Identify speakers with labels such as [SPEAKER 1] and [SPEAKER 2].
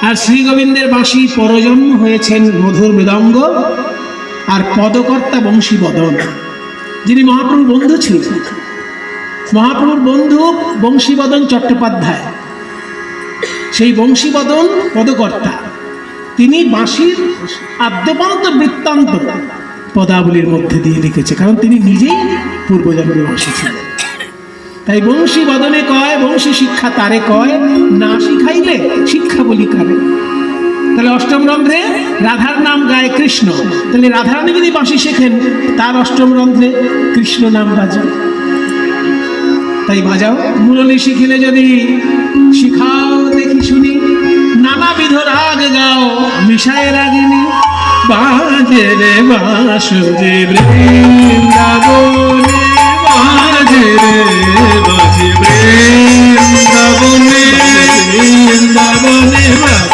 [SPEAKER 1] আর শ্রী গোবিন্দের বাঁশি পরজন্ম হয়েছেন মধুর মৃদঙ্গ, আর পদকর্তা বংশীবদন, যিনি মহাপ্রভুর বন্ধু ছিলেন। মহাপ্রভুর বন্ধু বংশীবদন চট্টোপাধ্যায়, সেই বংশীবদন পদকর্তা, তিনি বাঁশির আদ্যপান্ত বৃত্তান্ত পদাবলীর মধ্যে দিয়ে লিখেছে, কারণ তিনি নিজেই পূর্বজন্মের বাঁশি ছিলেন। তাই বংশী বদনে কয়, বংশী শিক্ষা তারে কয়, না শিখাইলে শিক্ষা বলি কারে। তাহলে অষ্টম রন্ধ্রে রাধার নাম গায় কৃষ্ণ, তাহলে রাধারানী যদি বাঁশি শেখেন, তার অষ্টম রন্ধ্রে কৃষ্ণ নাম বাজে। তাই বাজাও, মুরলী শিখিলে যদি শিখাও দেখি শুনি, নানাবিধ রাগ গাও মিশায় রাগিনী, বাজে রে বাঁশি বৃন্দাবনে, বাজে রে বাঁশি বৃন্দাবনে।